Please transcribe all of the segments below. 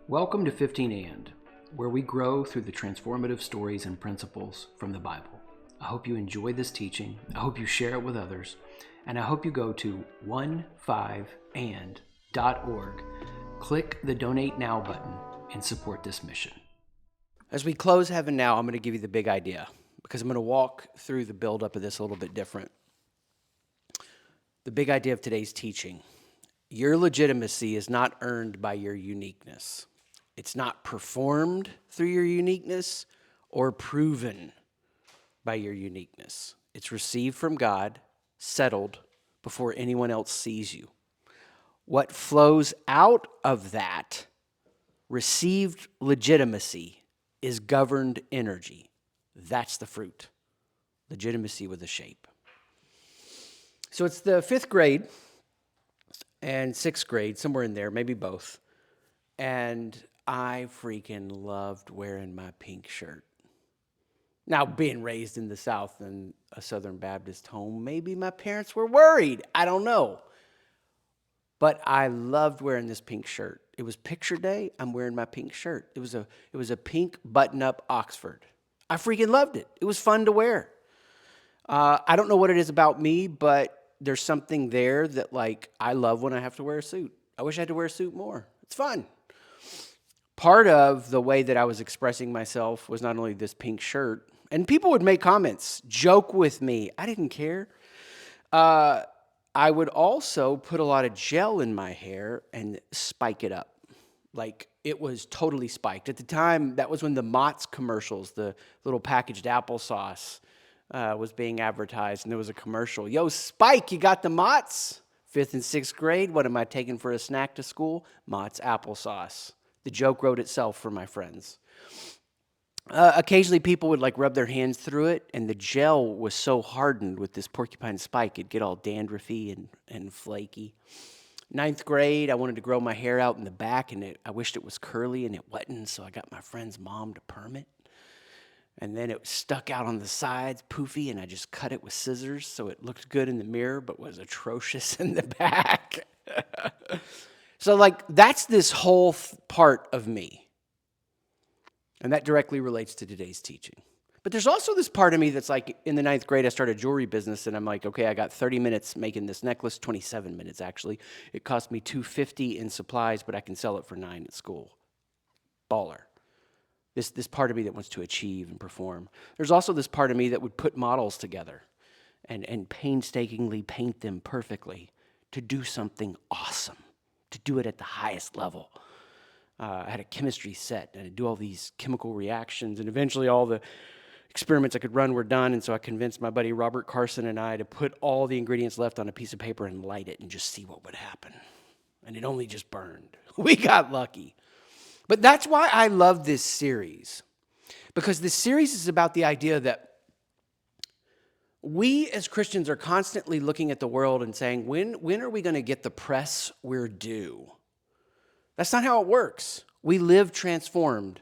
Welcome to 15 And, where we grow through the transformative stories and principles from the Bible. I hope you enjoy this teaching. I hope you share it with others. And I hope you go to 15and.org, click the Donate Now button, and support this mission. As we close Heaven Now, I'm going to give you the big idea because I'm going to walk through the buildup of this a little bit different. The big idea of today's teaching. Your legitimacy is not earned by your uniqueness. It's not performed through your uniqueness or proven by your uniqueness. It's received from God, settled before anyone else sees you. What flows out of that received legitimacy is governed energy. That's the fruit. Legitimacy with a shape. So it's the 5th grade and 6th grade, somewhere in there, maybe both. And I freaking loved wearing my pink shirt. Now, being raised in the South in a Southern Baptist home, maybe my parents were worried. I don't know. But I loved wearing this pink shirt. It was picture day. I'm wearing my pink shirt. It was a pink button-up Oxford. I freaking loved it. It was fun to wear. I don't know what it is about me, but there's something there that, I love when I have to wear a suit. I wish I had to wear a suit more. It's fun. Part of the way that I was expressing myself was not only this pink shirt, and people would make comments, joke with me. I didn't care. I would also put a lot of gel in my hair and spike it up. It was totally spiked. At the time, that was when the Mott's commercials, the little packaged applesauce, was being advertised, and there was a commercial. Yo, Spike, you got the Mott's? 5th and 6th grade, what am I taking for a snack to school? Mott's applesauce. The joke wrote itself for my friends. Occasionally people would rub their hands through it, and the gel was so hardened with this porcupine spike, it'd get all dandruffy and flaky. 9th grade, I wanted to grow my hair out in the back, and I wished it was curly, and it wasn't, so I got my friend's mom to perm it. And then it stuck out on the sides, poofy, and I just cut it with scissors so it looked good in the mirror, but was atrocious in the back. So, that's this whole part of me. And that directly relates to today's teaching. But there's also this part of me that's in the 9th grade, I started a jewelry business, and I'm okay, I got 30 minutes making this necklace, 27 minutes actually. It cost me $250 in supplies, but I can sell it for $9 at school. Baller. This part of me that wants to achieve and perform. There's also this part of me that would put models together and painstakingly paint them perfectly to do something awesome, to do it at the highest level. I had a chemistry set, and I'd do all these chemical reactions, and eventually all the experiments I could run were done, and so I convinced my buddy Robert Carson and I to put all the ingredients left on a piece of paper and light it and just see what would happen. And it only just burned. We got lucky. But that's why I love this series, because this series is about the idea that we as Christians are constantly looking at the world and saying, when are we going to get the press we're due? That's not how it works. We live transformed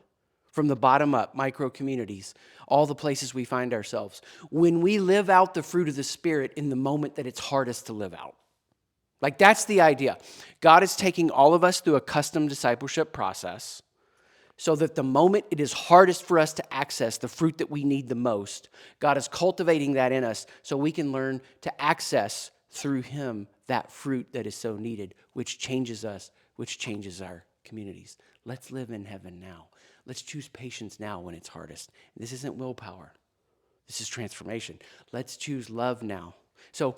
from the bottom up, micro communities, all the places we find ourselves, when we live out the fruit of the Spirit in the moment that it's hardest to live out. That's the idea. God is taking all of us through a custom discipleship process so that the moment it is hardest for us to access the fruit that we need the most, God is cultivating that in us so we can learn to access through Him that fruit that is so needed, which changes us, which changes our communities. Let's live in heaven now. Let's choose patience now when it's hardest. This isn't willpower. This is transformation. Let's choose love now. So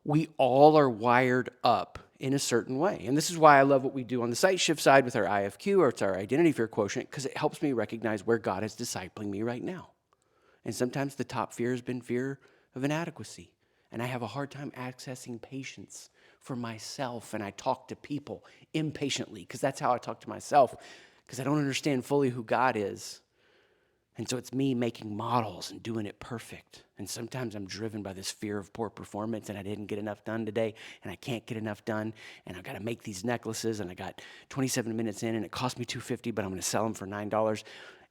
we all are wired up in a certain way. And this is why I love what we do on the Sight Shift side with our IFQ, or it's our identity fear quotient, because it helps me recognize where God is discipling me right now. And sometimes the top fear has been fear of inadequacy. And I have a hard time accessing patience for myself. And I talk to people impatiently, because that's how I talk to myself, because I don't understand fully who God is. And so it's me making models and doing it perfect. And sometimes I'm driven by this fear of poor performance, and I didn't get enough done today, and I can't get enough done, and I've got to make these necklaces, and I got 27 minutes in, and it cost me $250, but I'm going to sell them for $9.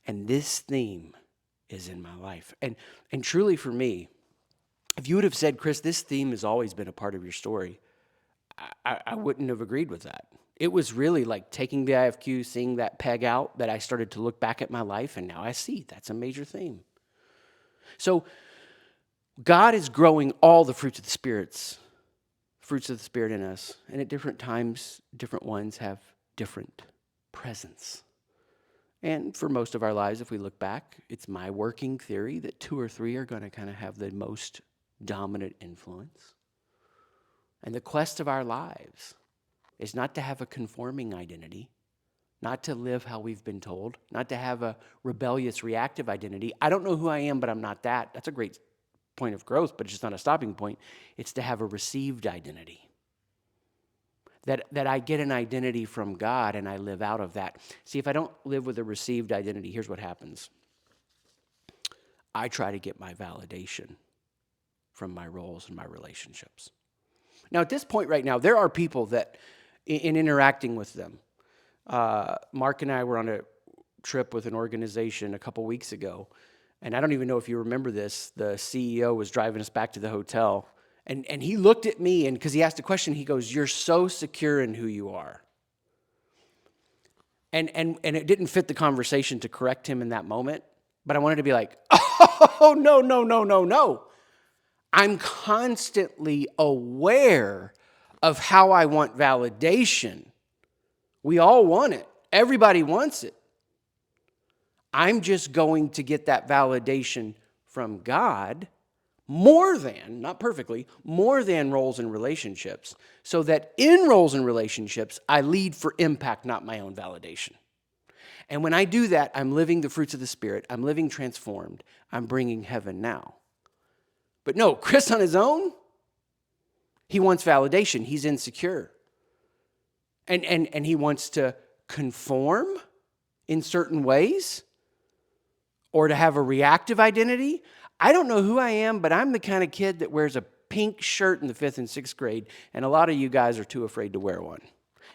And this theme is in my life. And truly for me, if you would have said, Chris, this theme has always been a part of your story, I wouldn't have agreed with that. It was really like taking the IFQ, seeing that peg out, that I started to look back at my life, and now I see that's a major theme. So God is growing all the fruits of the Spirit in us, and at different times, different ones have different presence. And for most of our lives, if we look back, it's my working theory that 2 or 3 are going to kind of have the most dominant influence. And the quest of our lives is not to have a conforming identity, not to live how we've been told, not to have a rebellious, reactive identity. I don't know who I am, but I'm not that. That's a great point of growth, but it's just not a stopping point. It's to have a received identity. That I get an identity from God and I live out of that. See, if I don't live with a received identity, here's what happens. I try to get my validation from my roles and my relationships. Now, at this point right now, there are people that, in interacting with them, Mark and I were on a trip with an organization a couple weeks ago, and I don't even know if you remember this. The CEO was driving us back to the hotel, and he looked at me, and because he asked a question, he goes, "You're so secure in who you are." And it didn't fit the conversation to correct him in that moment, but I wanted to be like, "Oh, no, no, no, no, no. I'm constantly aware of how I want validation. We all want it. Everybody wants it. I'm just going to get that validation from God more than, not perfectly, more than roles and relationships, so that in roles and relationships, I lead for impact, not my own validation. And when I do that, I'm living the fruits of the Spirit. I'm living transformed. I'm bringing heaven now. But no, Chris on his own, he wants validation. He's insecure. And he wants to conform in certain ways or to have a reactive identity. I don't know who I am, but I'm the kind of kid that wears a pink shirt in the 5th and 6th grade, and a lot of you guys are too afraid to wear one.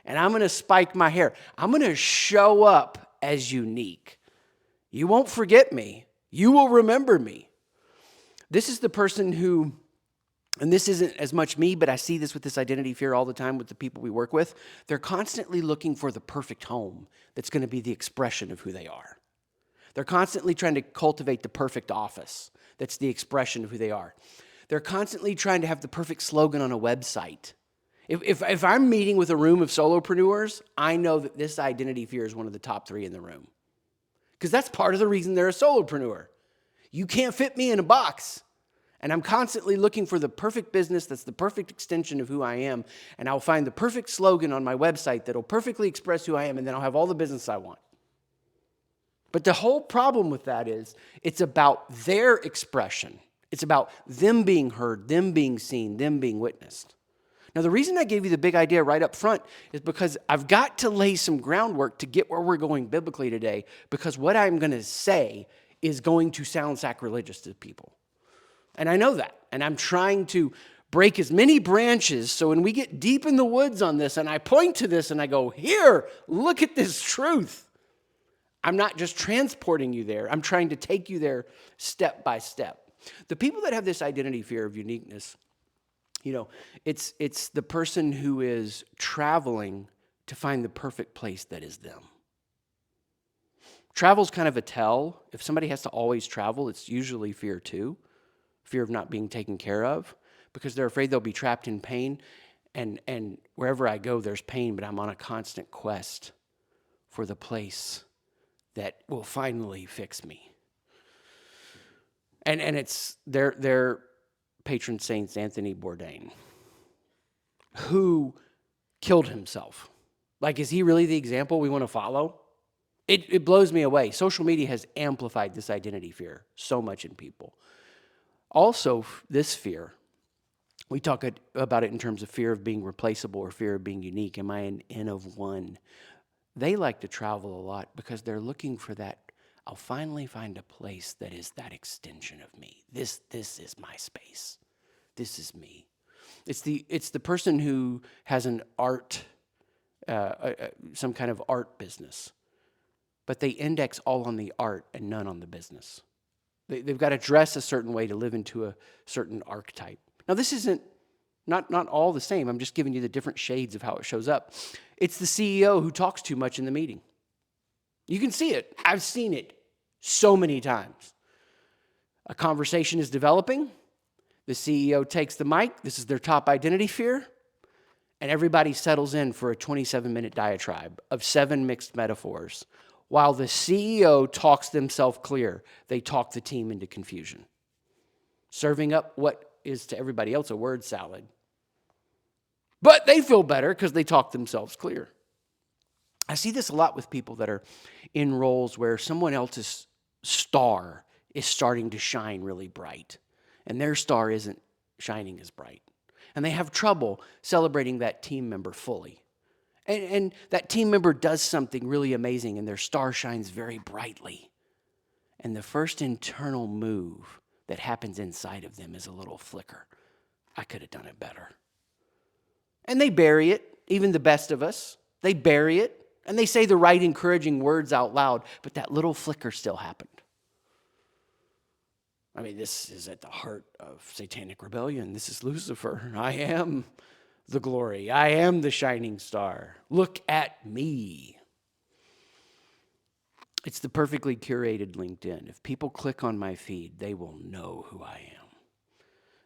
And I'm going to spike my hair. I'm going to show up as unique. You won't forget me. You will remember me. This is the person who, and this isn't as much me, but I see this with this identity fear all the time with the people we work with. They're constantly looking for the perfect home that's going to be the expression of who they are. They're constantly trying to cultivate the perfect office that's the expression of who they are. They're constantly trying to have the perfect slogan on a website. If I'm meeting with a room of solopreneurs, I know that this identity fear is one of the top 3 in the room. Because that's part of the reason they're a solopreneur. You can't fit me in a box. And I'm constantly looking for the perfect business that's the perfect extension of who I am. And I'll find the perfect slogan on my website that'll perfectly express who I am, and then I'll have all the business I want. But the whole problem with that is it's about their expression. It's about them being heard, them being seen, them being witnessed. Now, the reason I gave you the big idea right up front is because I've got to lay some groundwork to get where we're going biblically today, because what I'm going to say is going to sound sacrilegious to people. And I know that. And I'm trying to break as many branches so when we get deep in the woods on this and I point to this and I go, "Here, look at this truth," I'm not just transporting you there. I'm trying to take you there step by step. The people that have this identity fear of uniqueness, it's the person who is traveling to find the perfect place that is them. Travel's kind of a tell. If somebody has to always travel, it's usually fear too. Fear of not being taken care of, because they're afraid they'll be trapped in pain. And wherever I go, there's pain, but I'm on a constant quest for the place that will finally fix me. And it's their patron saint's Anthony Bourdain, who killed himself. Like, is he really the example we want to follow? It blows me away. Social media has amplified this identity fear so much in people. Also, this fear, we talk about it in terms of fear of being replaceable or fear of being unique. Am I an N of one? They like to travel a lot because they're looking for that. I'll finally find a place that is that extension of me. This is my space. This is me. It's the person who has an art, some kind of art business, but they index all on the art and none on the business. They've got to dress a certain way to live into a certain archetype. Now, this isn't Not all the same. I'm just giving you the different shades of how it shows up. It's the CEO who talks too much in the meeting. You can see it. I've seen it so many times. A conversation is developing. The CEO takes the mic. This is their top identity fear. And everybody settles in for a 27-minute diatribe of 7 mixed metaphors. While the CEO talks themselves clear, they talk the team into confusion, serving up what is to everybody else a word salad. But they feel better because they talk themselves clear. I see this a lot with people that are in roles where someone else's star is starting to shine really bright, and their star isn't shining as bright. And they have trouble celebrating that team member fully. And that team member does something really amazing, and their star shines very brightly. And the first internal move that happens inside of them is a little flicker. I could have done it better. And they bury it, even the best of us. They bury it, and they say the right encouraging words out loud, but that little flicker still happened. I mean, this is at the heart of satanic rebellion. This is Lucifer. I am the glory. I am the shining star. Look at me. It's the perfectly curated LinkedIn. If people click on my feed, they will know who I am.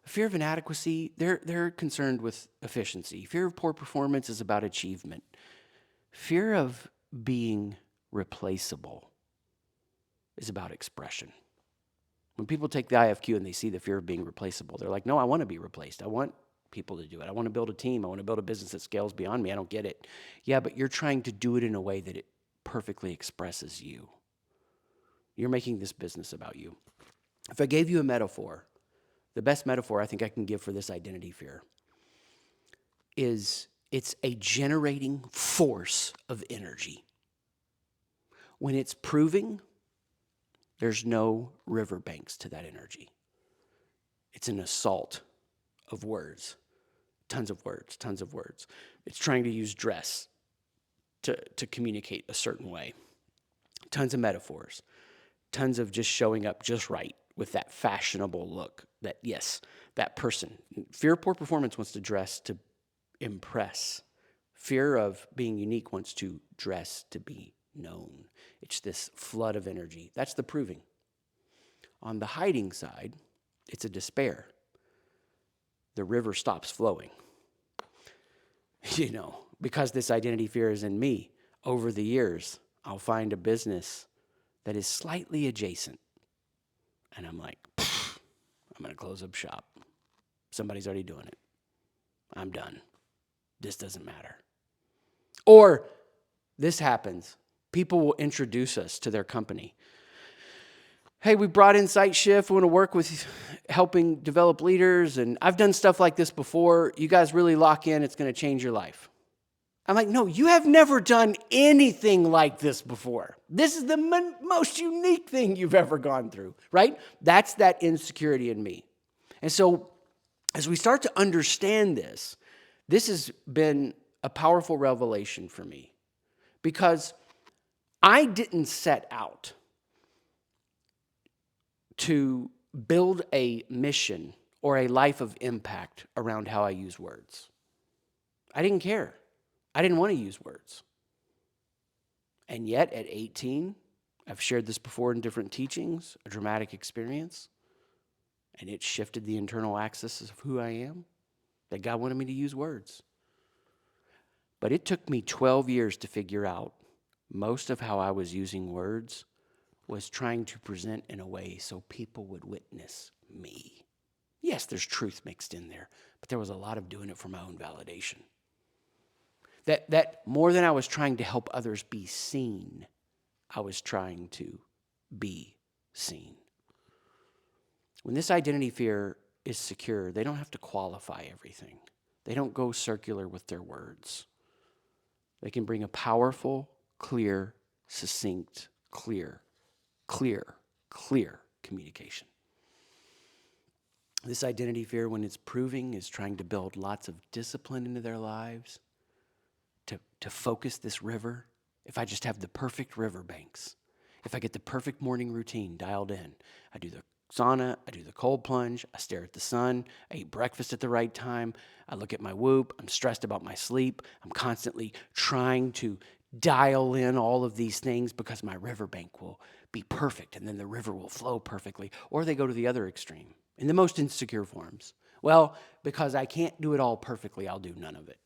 Fear of inadequacy, they're concerned with efficiency. Fear of poor performance is about achievement. Fear of being replaceable is about expression. When people take the IFQ and they see the fear of being replaceable, they're like, no, I want to be replaced. I want people to do it. I want to build a team. I want to build a business that scales beyond me. I don't get it. Yeah, but you're trying to do it in a way that it perfectly expresses you. You're making this business about you. If I gave you a metaphor, the best metaphor I think I can give for this identity fear is it's a generating force of energy. When it's proving, there's no riverbanks to that energy. It's an assault of words, tons of words, tons of words. It's trying to use dress to communicate a certain way. Tons of metaphors, tons of just showing up just right with that fashionable look that, yes, that person. Fear of poor performance wants to dress to impress. Fear of being unique wants to dress to be known. It's this flood of energy. That's the proving. On the hiding side, it's a despair. The river stops flowing. Because this identity fear is in me, over the years, I'll find a business that is slightly adjacent. And I'm like, I'm going to close up shop. Somebody's already doing it. I'm done. This doesn't matter. Or this happens. People will introduce us to their company. Hey, we brought in Site Shift. We want to work with helping develop leaders. And I've done stuff like this before. You guys really lock in. It's going to change your life. I'm like, no, you have never done anything like this before. This is the most unique thing you've ever gone through, right? That's that insecurity in me. And so as we start to understand this, this has been a powerful revelation for me because I didn't set out to build a mission or a life of impact around how I use words. I didn't care. I didn't want to use words. And yet at 18, I've shared this before in different teachings, a dramatic experience, and it shifted the internal axis of who I am, that God wanted me to use words. But it took me 12 years to figure out most of how I was using words was trying to present in a way so people would witness me. Yes, there's truth mixed in there, but there was a lot of doing it for my own validation. That more than I was trying to help others be seen, I was trying to be seen. When this identity fear is secure, they don't have to qualify everything. They don't go circular with their words. They can bring a powerful, clear, succinct, clear communication. This identity fear, when it's proving, is trying to build lots of discipline into their lives, to focus this river. If I just have the perfect riverbanks, if I get the perfect morning routine dialed in, I do the sauna, I do the cold plunge, I stare at the sun, I eat breakfast at the right time, I look at my Whoop, I'm stressed about my sleep, I'm constantly trying to dial in all of these things because my riverbank will be perfect and then the river will flow perfectly. Or they go to the other extreme in the most insecure forms. Well, because I can't do it all perfectly, I'll do none of it.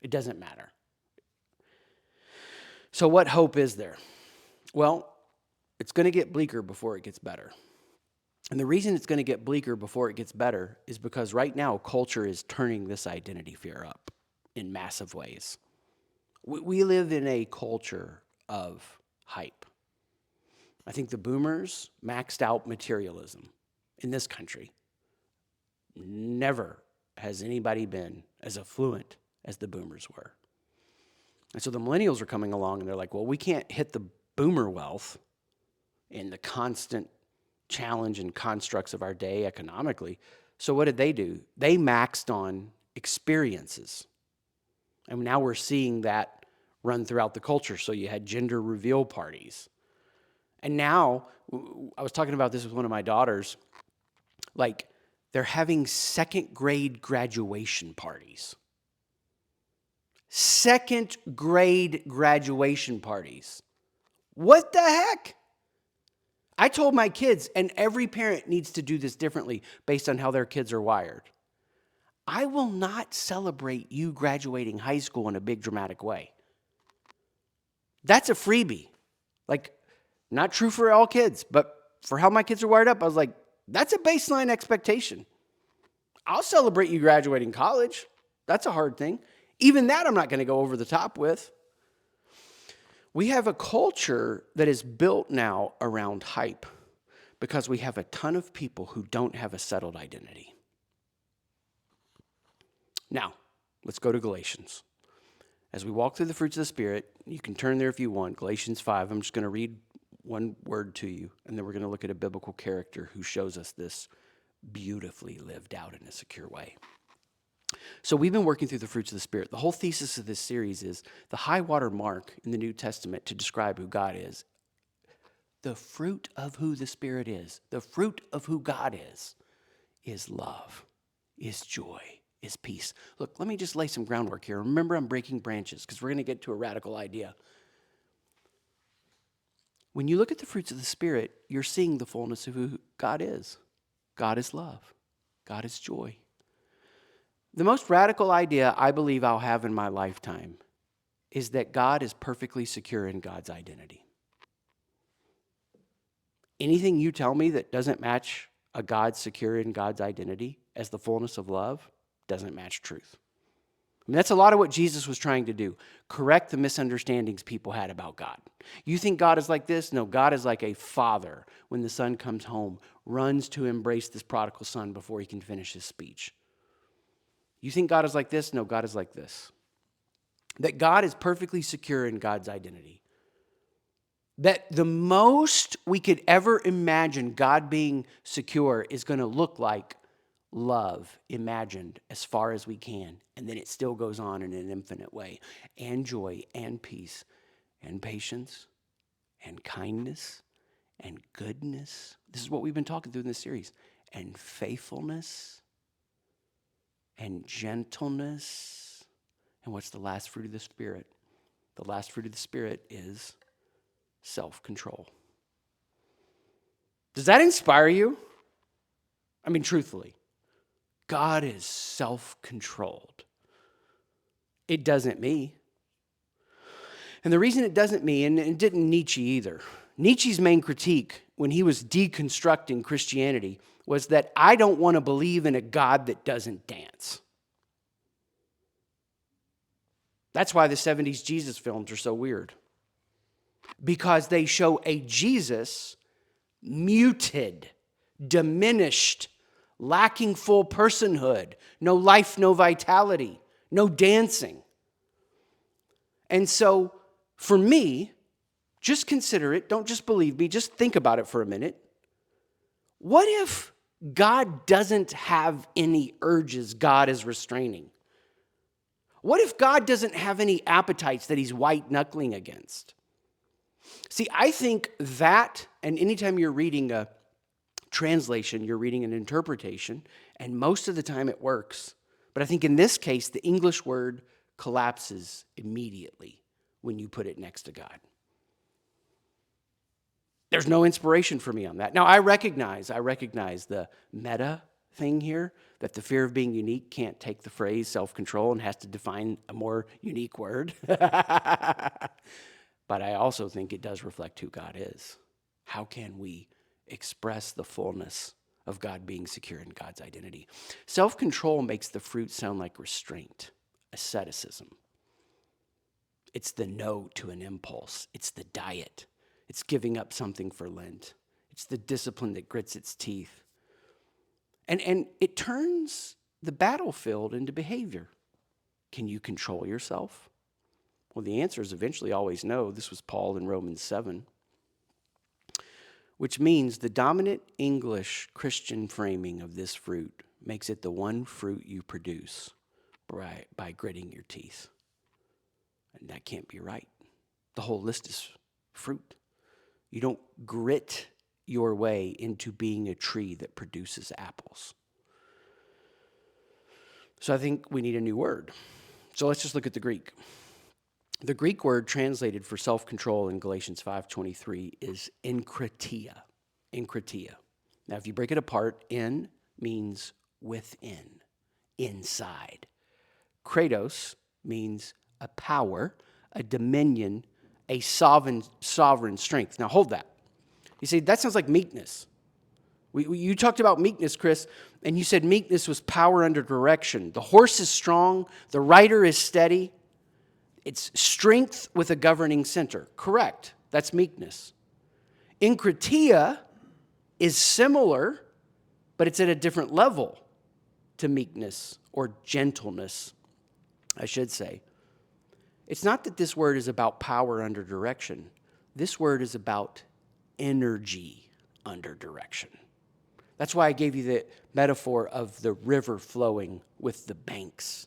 It doesn't matter. So what hope is there? Well, it's going to get bleaker before it gets better. And the reason it's going to get bleaker before it gets better is because right now culture is turning this identity fear up in massive ways. We live in a culture of hype. I think the boomers maxed out materialism in this country. Never has anybody been as affluent as the boomers were. And so the millennials are coming along and they're like, well, we can't hit the boomer wealth in the constant challenge and constructs of our day economically. So what did they do? They maxed on experiences. And now we're seeing that run throughout the culture. So you had gender reveal parties. And now, I was talking about this with one of my daughters, like they're having second grade graduation parties. Second grade graduation parties. What the heck? I told my kids, and every parent needs to do this differently based on how their kids are wired. I will not celebrate you graduating high school in a big dramatic way. That's a freebie. Like, not true for all kids, but for how my kids are wired up, I was like, that's a baseline expectation. I'll celebrate you graduating college. That's a hard thing. Even that I'm not going to go over the top with. We have a culture that is built now around hype because we have a ton of people who don't have a settled identity. Now, let's go to Galatians. As we walk through the fruits of the Spirit, you can turn there if you want, Galatians 5. I'm just going to read one word to you, and then we're going to look at a biblical character who shows us this beautifully lived out in a secure way. So we've been working through the fruits of the Spirit. The whole thesis of this series is the high water mark in the New Testament to describe who God is. The fruit of who the Spirit is, the fruit of who God is love, is joy, is peace. Look, let me just lay some groundwork here. Remember, I'm breaking branches because we're going to get to a radical idea. When you look at the fruits of the Spirit, you're seeing the fullness of who God is. God is love. God is joy. The most radical idea I believe I'll have in my lifetime is that God is perfectly secure in God's identity. Anything you tell me that doesn't match a God secure in God's identity as the fullness of love doesn't match truth. I mean, that's a lot of what Jesus was trying to do. Correct the misunderstandings people had about God. You think God is like this? No, God is like a father when the son comes home, runs to embrace this prodigal son before he can finish his speech. You think God is like this? No, God is like this. That God is perfectly secure in God's identity. That the most we could ever imagine God being secure is going to look like love imagined as far as we can. And then it still goes on in an infinite way. And joy and peace and patience and kindness and goodness. This is what we've been talking through in this series. And faithfulness and gentleness. And what's the last fruit of the Spirit? The last fruit of the Spirit is self-control. Does that inspire you? I mean, truthfully, God is self-controlled. It doesn't me. And the reason it doesn't me, and it didn't Nietzsche either, Nietzsche's main critique when he was deconstructing Christianity was that I don't want to believe in a God that doesn't dance. That's why the 70s Jesus films are so weird. Because they show a Jesus muted, diminished, lacking full personhood, no life, no vitality, no dancing. And so, for me, just consider it, don't just believe me, just think about it for a minute. What if God doesn't have any urges God is restraining? What if God doesn't have any appetites that he's white-knuckling against? See, I think that, and anytime you're reading a translation, you're reading an interpretation, and most of the time it works. But I think in this case, the English word collapses immediately when you put it next to God. There's no inspiration for me on that. Now, I recognize the meta thing here, that the fear of being unique can't take the phrase self-control and has to define a more unique word. But I also think it does reflect who God is. How can we express the fullness of God being secure in God's identity? Self-control makes the fruit sound like restraint, asceticism. It's the no to an impulse. It's the diet. It's giving up something for Lent. It's the discipline that grits its teeth. And it turns the battlefield into behavior. Can you control yourself? Well, the answer is eventually always no. This was Paul in Romans 7. Which means the dominant English Christian framing of this fruit makes it the one fruit you produce by gritting your teeth. And that can't be right. The whole list is fruit. You don't grit your way into being a tree that produces apples. So I think we need a new word. So let's just look at the Greek. The Greek word translated for self-control in Galatians 5:23 is enkrateia. Enkrateia. Now, if you break it apart, en means within, inside. Kratos means a power, a dominion, a sovereign strength. Now, hold that. You say, that sounds like meekness. You talked about meekness, Chris, and you said meekness was power under direction. The horse is strong. The rider is steady. It's strength with a governing center. Correct. That's meekness. Enkrateia is similar, but it's at a different level to meekness or gentleness, I should say. It's not that this word is about power under direction. This word is about energy under direction. That's why I gave you the metaphor of the river flowing with the banks.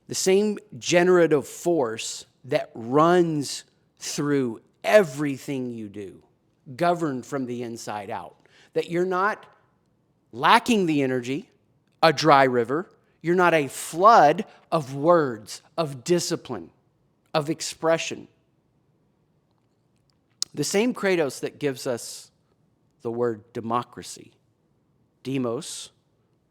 The same generative force that runs through everything you do, governed from the inside out. That you're not lacking the energy, a dry river. You're not a flood of words, of discipline, of expression. The same Kratos that gives us the word democracy. Demos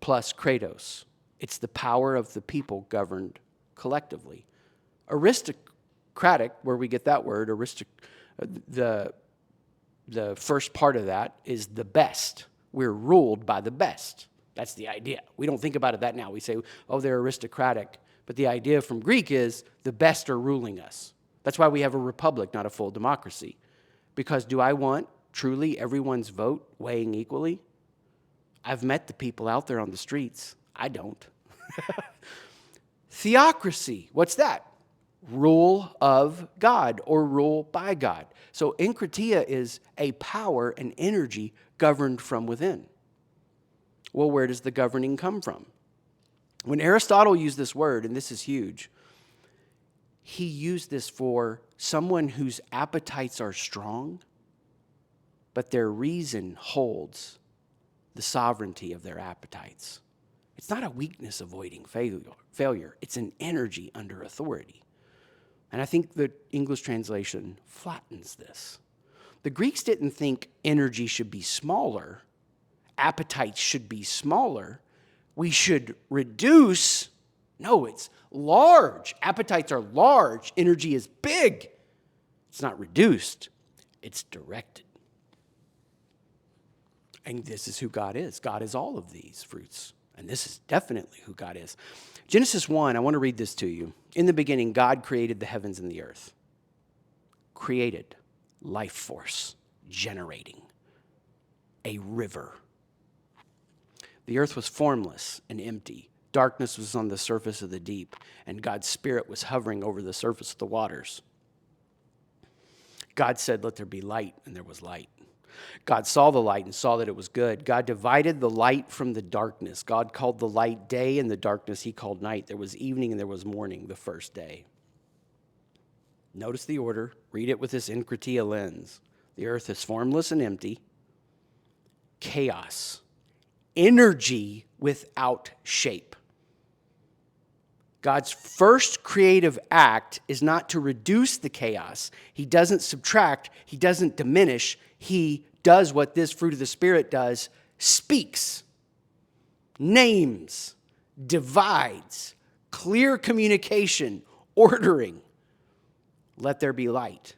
plus Kratos. It's the power of the people governed collectively. Aristocratic, where we get that word, the first part of that is the best. We're ruled by the best. That's the idea. We don't think about it that now. We say, oh, they're aristocratic. But the idea from Greek is the best are ruling us. That's why we have a republic, not a full democracy. Because do I want truly everyone's vote weighing equally? I've met the people out there on the streets. I don't. Theocracy, what's that? Rule of God or rule by God. So enkrateia is a power and energy governed from within. Well, where does the governing come from? When Aristotle used this word, and this is huge, he used this for someone whose appetites are strong, but their reason holds the sovereignty of their appetites. It's not a weakness avoiding failure. It's an energy under authority. And I think the English translation flattens this. The Greeks didn't think energy should be smaller, appetites should be smaller, we should reduce. No, it's large. Appetites are large. Energy is big. It's not reduced. It's directed. And this is who God is. God is all of these fruits. And this is definitely who God is. Genesis 1, I want to read this to you. In the beginning, God created the heavens and the earth. Created, life force, generating, a river. The earth was formless and empty. Darkness was on the surface of the deep, and God's Spirit was hovering over the surface of the waters. God said, "Let there be light," and there was light. God saw the light and saw that it was good. God divided the light from the darkness. God called the light day, and the darkness he called night. There was evening and there was morning the first day. Notice the order. Read it with this enkrateia lens. The earth is formless and empty. chaos, energy without shape. God's first creative act is not to reduce the chaos. He doesn't subtract. He doesn't diminish. He does what this fruit of the Spirit does, speaks, names, divides, clear communication, ordering. Let there be light,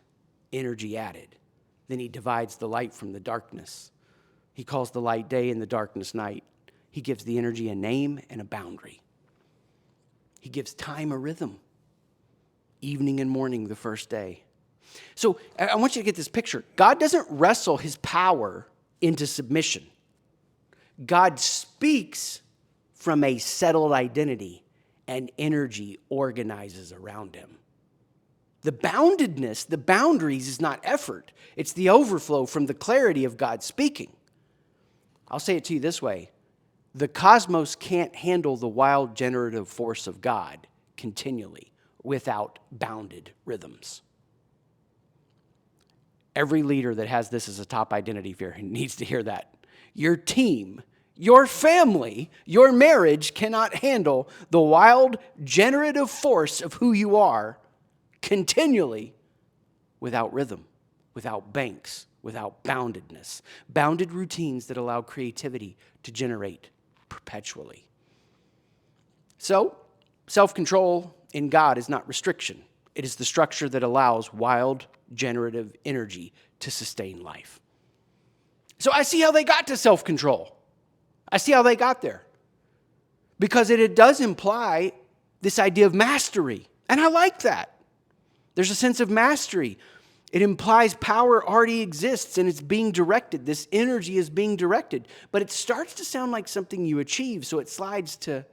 energy added. Then he divides the light from the darkness. He calls the light day and the darkness night. He gives the energy a name and a boundary. He gives time a rhythm. Evening and morning the first day. So I want you to get this picture. God doesn't wrestle his power into submission. God speaks from a settled identity, and energy organizes around him. The boundedness, the boundaries is not effort. It's the overflow from the clarity of God speaking. I'll say it to you this way. The cosmos can't handle the wild generative force of God continually without bounded rhythms. Every leader that has this as a top identity fear needs to hear that. Your team, your family, your marriage cannot handle the wild generative force of who you are continually without rhythm, without banks, without boundedness. Bounded routines that allow creativity to generate perpetually. So, self-control in God is not restriction. It is the structure that allows wild, generative energy to sustain life. So I see how they got to self-control. I see how they got there. Because it does imply this idea of mastery. And I like that. There's a sense of mastery. It implies power already exists and it's being directed. This energy is being directed. But it starts to sound like something you achieve, so it slides to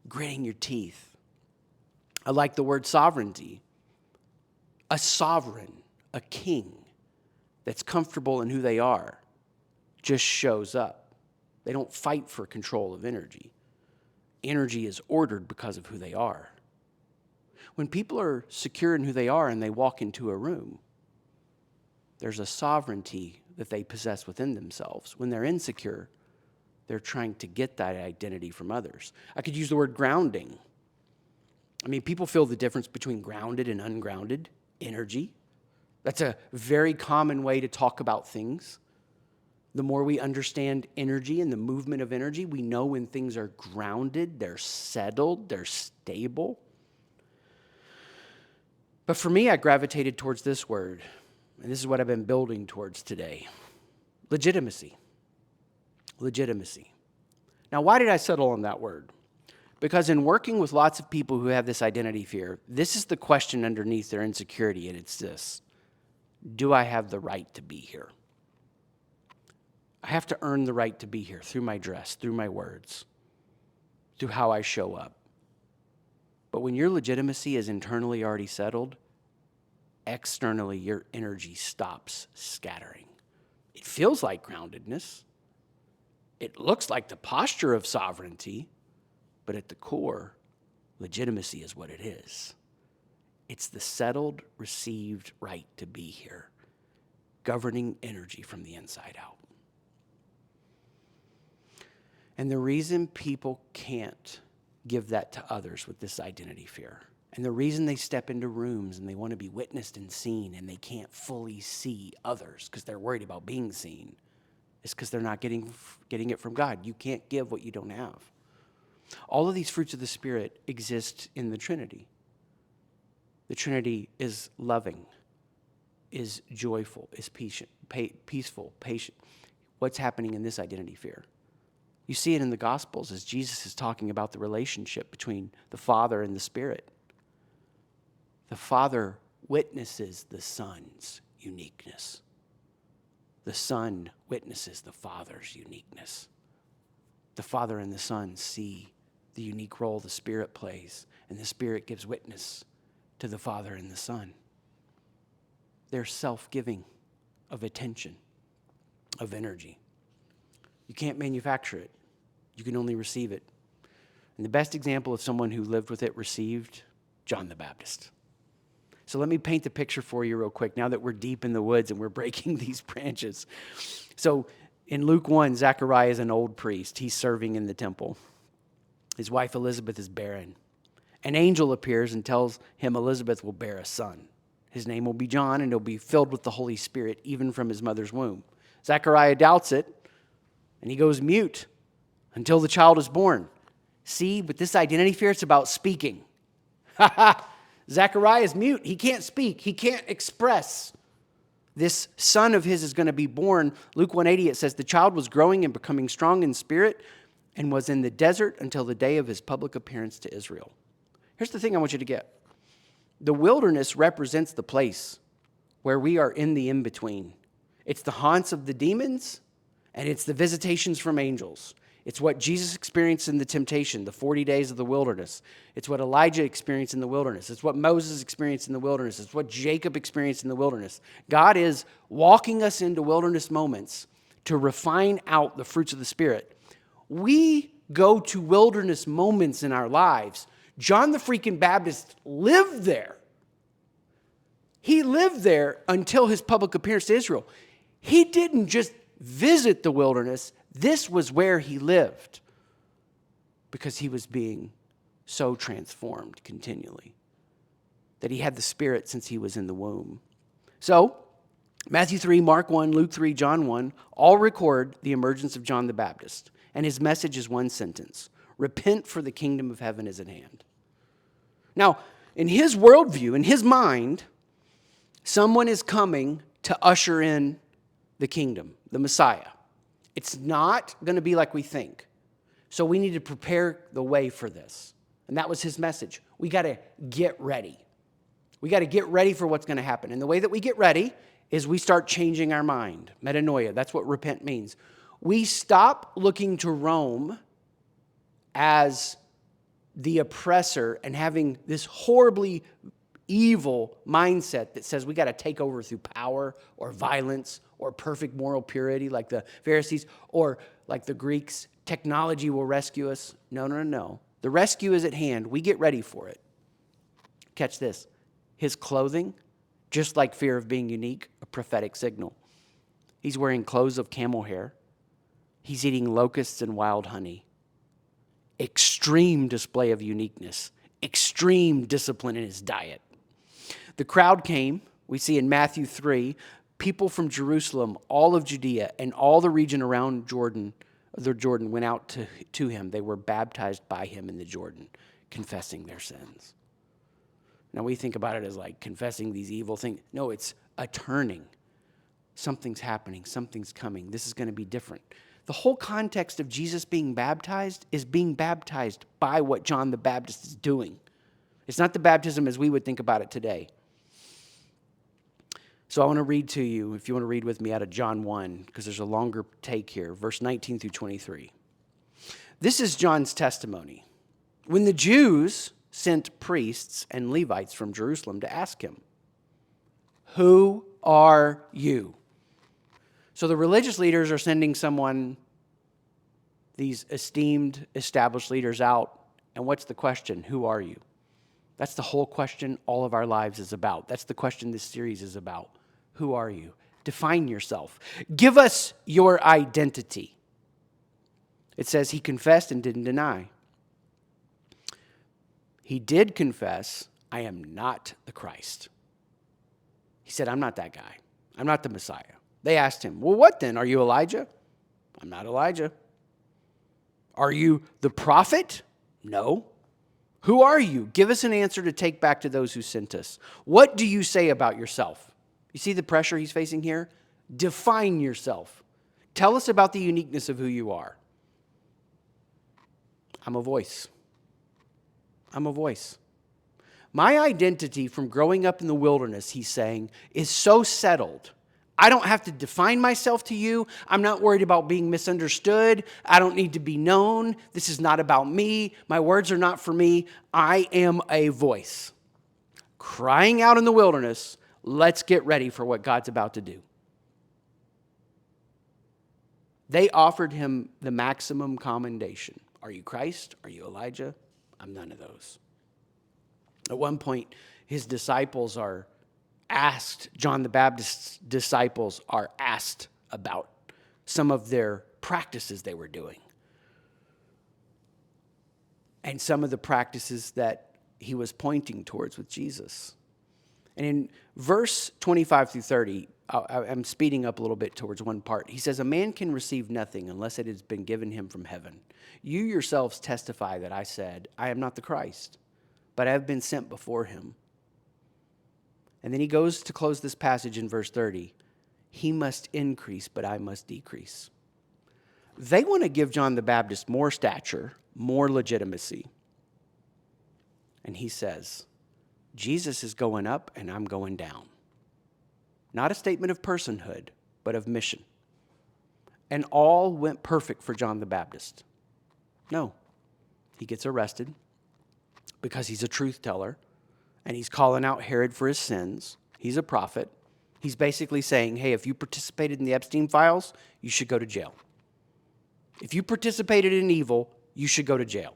gritting your teeth. I like the word sovereignty. A sovereign, a king that's comfortable in who they are just shows up. They don't fight for control of energy. Energy is ordered because of who they are. When people are secure in who they are and they walk into a room, there's a sovereignty that they possess within themselves. When they're insecure, they're trying to get that identity from others. I could use the word grounding. I mean, people feel the difference between grounded and ungrounded energy. That's a very common way to talk about things. The more we understand energy and the movement of energy, we know when things are grounded, they're settled, they're stable. But for me, I gravitated towards this word, and this is what I've been building towards today. Legitimacy. Legitimacy. Now, why did I settle on that word? Because in working with lots of people who have this identity fear, this is the question underneath their insecurity, and it's this: do I have the right to be here? I have to earn the right to be here through my dress, through my words, through how I show up. But when your legitimacy is internally already settled, externally your energy stops scattering. It feels like groundedness. It looks like the posture of sovereignty, but at the core, legitimacy is what it is. It's the settled, received right to be here, governing energy from the inside out. And the reason people can't give that to others with this identity fear, and the reason they step into rooms and they want to be witnessed and seen and they can't fully see others because they're worried about being seen, is because they're not getting it from God. You can't give what you don't have. All of these fruits of the Spirit exist in the Trinity. The Trinity is loving, is joyful, is peaceful, patient. What's happening in this identity fear? You see it in the Gospels as Jesus is talking about the relationship between the Father and the Spirit. The Father witnesses the Son's uniqueness. The Son witnesses the Father's uniqueness. The Father and the Son see the unique role the Spirit plays, and the Spirit gives witness to the Father and the Son. They're self-giving of attention, of energy. You can't manufacture it. You can only receive it. And the best example of someone who lived with it, received, John the Baptist. So let me paint the picture for you real quick now that we're deep in the woods and we're breaking these branches. So In Luke 1, Zechariah is an old priest. He's serving in the temple. His wife Elizabeth is barren. An angel appears and tells him Elizabeth will bear a son. His name will be John, and he'll be filled with the Holy Spirit, even from his mother's womb. Zechariah doubts it, and he goes mute until the child is born. See, with this identity fear, it's about speaking. Zechariah is mute. He can't speak. He can't express. This son of his is going to be born. Luke 180, it says, the child was growing and becoming strong in spirit and was in the desert until the day of his public appearance to Israel. Here's the thing I want you to get. The wilderness represents the place where we are in the in-between. It's the haunts of the demons, and it's the visitations from angels. It's what Jesus experienced in the temptation, the 40 days of the wilderness. It's what Elijah experienced in the wilderness. It's what Moses experienced in the wilderness. It's what Jacob experienced in the wilderness. God is walking us into wilderness moments to refine out the fruits of the Spirit. We go to wilderness moments in our lives. John the freaking Baptist lived there. He lived there until his public appearance to Israel. He didn't just visit the wilderness. This was where he lived because he was being so transformed continually that he had the Spirit since he was in the womb. So, Matthew 3, Mark 1, Luke 3, John 1, all record the emergence of John the Baptist. And his message is one sentence: repent, for the kingdom of heaven is at hand. Now, in his worldview, in his mind, someone is coming to usher in the kingdom, the Messiah. It's not going to be like we think. So we need to prepare the way for this. And that was his message. We got to get ready. We got to get ready for what's going to happen. And the way that we get ready is we start changing our mind. Metanoia, that's what repent means. We stop looking to Rome as the oppressor and having this horribly evil mindset that says we got to take over through power or violence or perfect moral purity like the Pharisees or like the Greeks. Technology will rescue us. No. The rescue is at hand. We get ready for it. Catch this. His clothing, just like fear of being unique, a prophetic signal. He's wearing clothes of camel hair. He's eating locusts and wild honey. Extreme display of uniqueness. Extreme discipline in his diet. The crowd came. We see in Matthew 3, people from Jerusalem, all of Judea, and all the region around Jordan went out to him. They were baptized by him in the Jordan, confessing their sins. Now we think about it as like confessing these evil things. No, it's a turning. Something's happening. Something's coming. This is going to be different. The whole context of Jesus being baptized is being baptized by what John the Baptist is doing. It's not the baptism as we would think about it today. So I want to read to you, if you want to read with me, out of John 1, because there's a longer take here, verse 19 through 23. This is John's testimony. When the Jews sent priests and Levites from Jerusalem to ask him, "Who are you?" So the religious leaders are sending these esteemed, established leaders out. And what's the question? Who are you? That's the whole question all of our lives is about. That's the question this series is about. Who are you? Define yourself. Give us your identity. It says he confessed and didn't deny. He did confess, I am not the Christ. He said, I'm not that guy. I'm not the Messiah. They asked him, well, what then? Are you Elijah? I'm not Elijah. Are you the prophet? No. Who are you? Give us an answer to take back to those who sent us. What do you say about yourself? You see the pressure he's facing here? Define yourself. Tell us about the uniqueness of who you are. I'm a voice. I'm a voice. My identity from growing up in the wilderness, he's saying, is so settled. I don't have to define myself to you. I'm not worried about being misunderstood. I don't need to be known. This is not about me. My words are not for me. I am a voice. Crying out in the wilderness, let's get ready for what God's about to do. They offered him the maximum commendation. Are you Christ? Are you Elijah? I'm none of those. At one point, his disciples John the Baptist's disciples are asked about some of their practices they were doing, and some of the practices that he was pointing towards with Jesus. And in verse 25 through 30, I'm speeding up a little bit towards one part. He says, "A man can receive nothing unless it has been given him from heaven. You yourselves testify that I said, I am not the Christ, but I have been sent before him." And then he goes to close this passage in verse 30. "He must increase, but I must decrease." They want to give John the Baptist more stature, more legitimacy. And he says, Jesus is going up and I'm going down. Not a statement of personhood, but of mission. And all went perfect for John the Baptist. No, he gets arrested because he's a truth teller and he's calling out Herod for his sins. He's a prophet. He's basically saying, hey, if you participated in the Epstein files, you should go to jail. If you participated in evil, you should go to jail.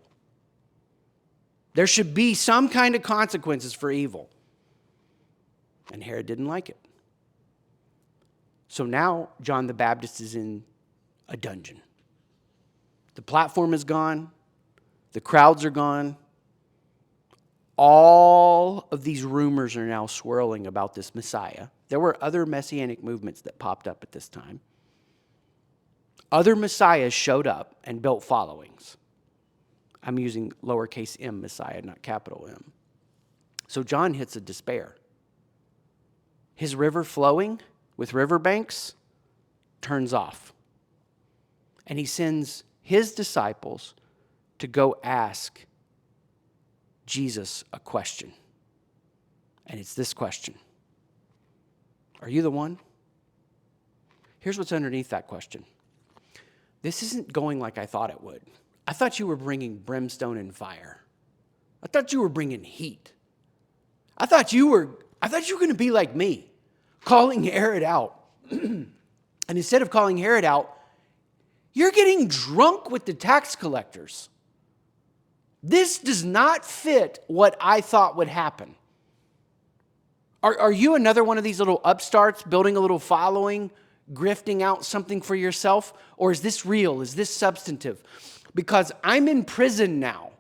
There should be some kind of consequences for evil. And Herod didn't like it. So now John the Baptist is in a dungeon. The platform is gone. The crowds are gone. All of these rumors are now swirling about this Messiah. There were other messianic movements that popped up at this time. Other messiahs showed up and built followings. I'm using lowercase m Messiah, not capital M. So John hits a despair. His river flowing with riverbanks turns off. And he sends his disciples to go ask Jesus a question. And it's this question. Are you the one? Here's what's underneath that question. This isn't going like I thought it would. I thought you were bringing brimstone and fire. I thought you were bringing heat. I thought you were going to be like me, calling Herod out. And instead of calling Herod out, you're getting drunk with the tax collectors. This does not fit what I thought would happen. Are you another one of these little upstarts building a little following, grifting out something for yourself? Or is this real? Is this substantive? Because I'm in prison now.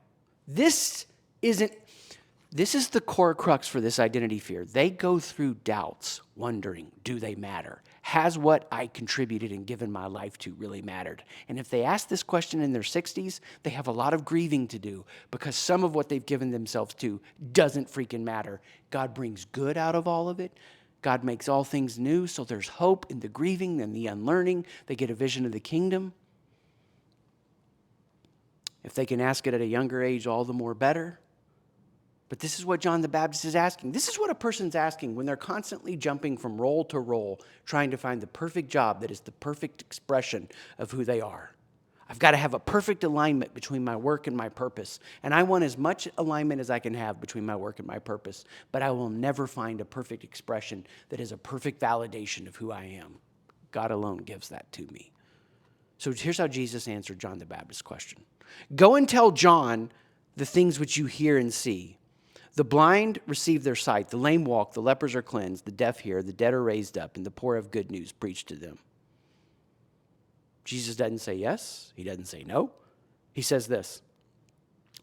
This is the core crux for this identity fear. They go through doubts, wondering, do they matter? Has what I contributed and given my life to really mattered? And if they ask this question in their 60s, they have a lot of grieving to do because some of what they've given themselves to doesn't freaking matter. God brings good out of all of it. God makes all things new, so there's hope in the grieving and the unlearning. They get a vision of the kingdom. If they can ask it at a younger age, all the more better. But this is what John the Baptist is asking. This is what a person's asking when they're constantly jumping from role to role, trying to find the perfect job that is the perfect expression of who they are. I've got to have a perfect alignment between my work and my purpose. And I want as much alignment as I can have between my work and my purpose. But I will never find a perfect expression that is a perfect validation of who I am. God alone gives that to me. So here's how Jesus answered John the Baptist's question. Go and tell John the things which you hear and see. The blind receive their sight, the lame walk, the lepers are cleansed, the deaf hear, the dead are raised up, and the poor have good news preached to them. Jesus doesn't say yes. He doesn't say no. He says this.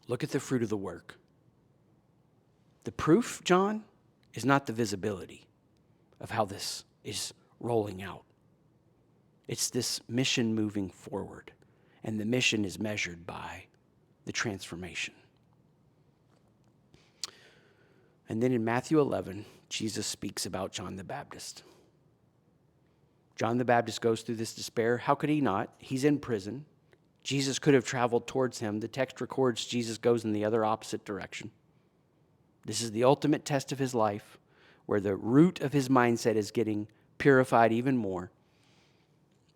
Look at the fruit of the work. The proof, John, is not the visibility of how this is rolling out. It's this mission moving forward. And the mission is measured by the transformation. And then in Matthew 11, Jesus speaks about John the Baptist. John the Baptist goes through this despair. How could he not? He's in prison. Jesus could have traveled towards him. The text records Jesus goes in the other opposite direction. This is the ultimate test of his life, where the root of his mindset is getting purified even more.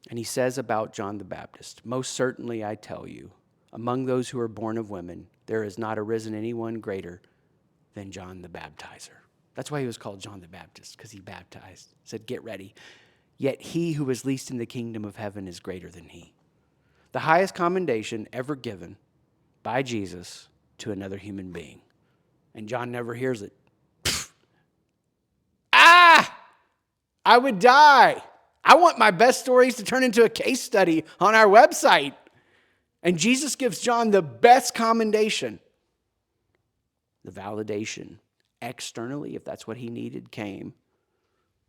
And he says about John the Baptist, most certainly I tell you, among those who are born of women, there has not arisen anyone greater than John the Baptizer. That's why he was called John the Baptist, because he baptized. He said, get ready. Yet he who is least in the kingdom of heaven is greater than he. The highest commendation ever given by Jesus to another human being. And John never hears it. I would die. I want my best stories to turn into a case study on our website. And Jesus gives John the best commendation. The validation externally, if that's what he needed, came,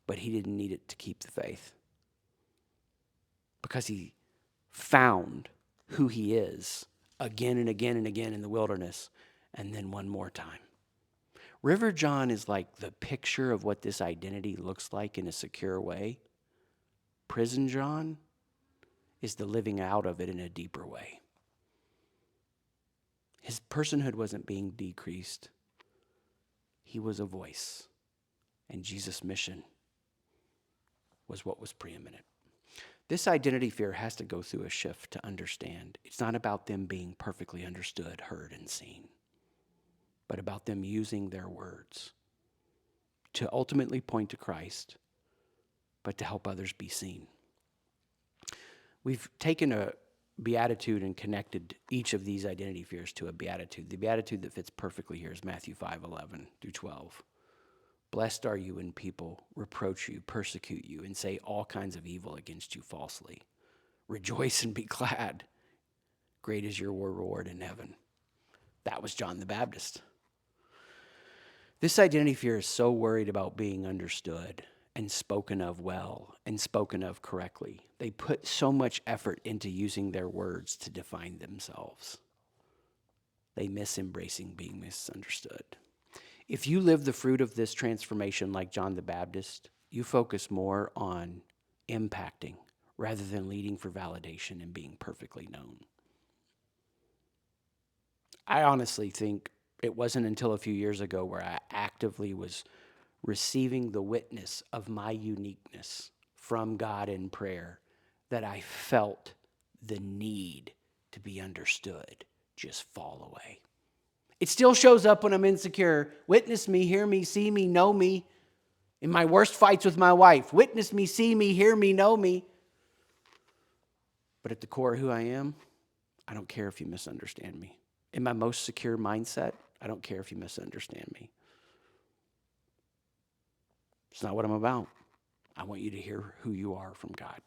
but he didn't need it to keep the faith. Because he found who he is again and again and again in the wilderness, and then one more time. River John is like the picture of what this identity looks like in a secure way. Prison John is the living out of it in a deeper way. His personhood wasn't being decreased. He was a voice, and Jesus' mission was what was preeminent. This identity fear has to go through a shift to understand. It's not about them being perfectly understood, heard, and seen, but about them using their words to ultimately point to Christ, but to help others be seen. We've taken a beatitude and connected each of these identity fears to a beatitude. The beatitude that fits perfectly here is Matthew 5:11-12. Blessed are you when people reproach you, persecute you, and say all kinds of evil against you falsely. Rejoice and be glad. Great is your reward in heaven. That was John the Baptist. This identity fear is so worried about being understood and spoken of well and spoken of correctly. They put so much effort into using their words to define themselves. They miss embracing being misunderstood. If you live the fruit of this transformation like John the Baptist, you focus more on impacting rather than leading for validation and being perfectly known. I honestly think it wasn't until a few years ago where I actively was receiving the witness of my uniqueness from God in prayer that I felt the need to be understood just fall away. It still shows up when I'm insecure. Witness me, hear me, see me, know me. In my worst fights with my wife, witness me, see me, hear me, know me. But at the core of who I am, I don't care if you misunderstand me. In my most secure mindset, I don't care if you misunderstand me. It's not what I'm about. I want you to hear who you are from God.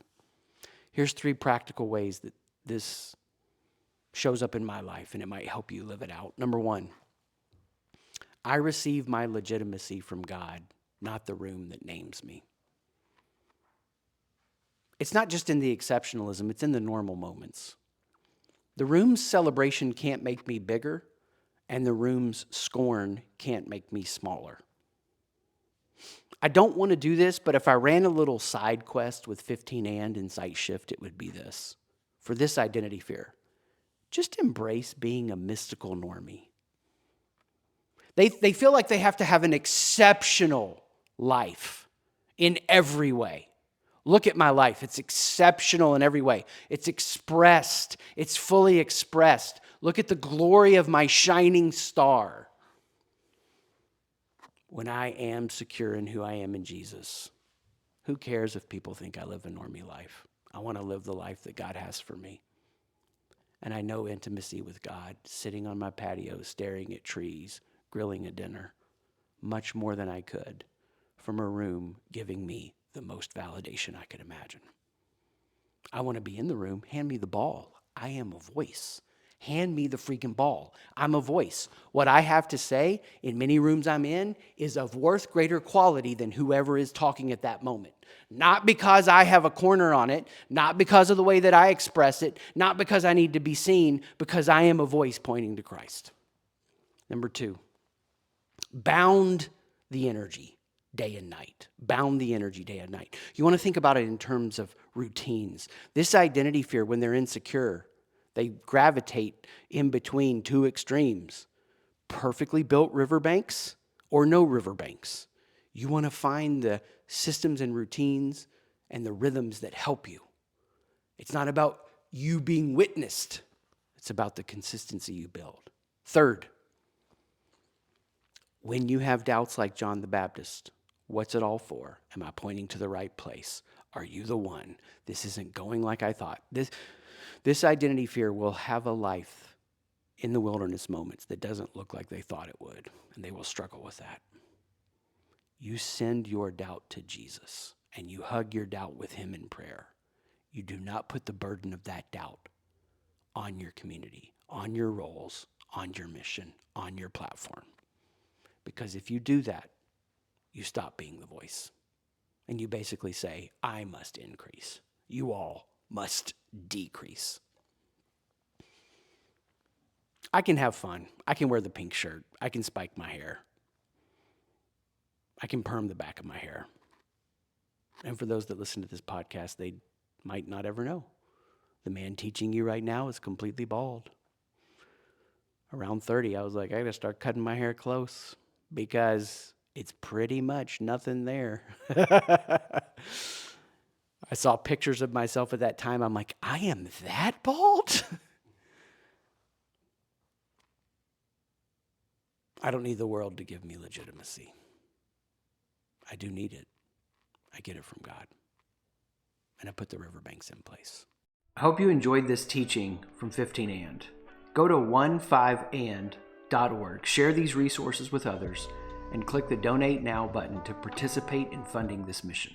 Here's 3 practical ways that this shows up in my life, and it might help you live it out. Number 1, I receive my legitimacy from God, not the room that names me. It's not just in the exceptionalism, it's in the normal moments. The room's celebration can't make me bigger, and the room's scorn can't make me smaller. I don't want to do this, but if I ran a little side quest with 15 and in Sight Shift, it would be this. For this identity fear, just embrace being a mystical normie. They feel like they have to have an exceptional life in every way. Look at my life. It's exceptional in every way. It's expressed. It's fully expressed. Look at the glory of my shining star. When I am secure in who I am in Jesus, who cares if people think I live a normie life? I want to live the life that God has for me. And I know intimacy with God, sitting on my patio, staring at trees, grilling a dinner, much more than I could from a room giving me the most validation I could imagine. I want to be in the room. Hand me the ball. I am a voice. Hand me the freaking ball. I'm a voice. What I have to say in many rooms I'm in is of worth greater quality than whoever is talking at that moment. Not because I have a corner on it, not because of the way that I express it, not because I need to be seen, because I am a voice pointing to Christ. Number 2, bound the energy day and night. Bound the energy day and night. You want to think about it in terms of routines. This identity fear, when they're insecure, they gravitate in between 2 extremes. Perfectly built riverbanks or no riverbanks. You want to find the systems and routines and the rhythms that help you. It's not about you being witnessed. It's about the consistency you build. 3rd, when you have doubts like John the Baptist, what's it all for? Am I pointing to the right place? Are you the one? This isn't going like I thought. This identity fear will have a life in the wilderness moments that doesn't look like they thought it would, and they will struggle with that. You send your doubt to Jesus and you hug your doubt with him in prayer, you do not put the burden of that doubt on your community, on your roles, on your mission, on your platform. Because if you do that, you stop being the voice. And you basically say, I must increase. You all must decrease. I can have fun. I can wear the pink shirt. I can spike my hair. I can perm the back of my hair. And for those that listen to this podcast, they might not ever know. The man teaching you right now is completely bald. Around 30, I was like, I gotta start cutting my hair close because it's pretty much nothing there. I saw pictures of myself at that time. I'm like, I am that bald? I don't need the world to give me legitimacy. I do need it. I get it from God. And I put the riverbanks in place. I hope you enjoyed this teaching from 15and. Go to 15and.org, share these resources with others, and click the Donate Now button to participate in funding this mission.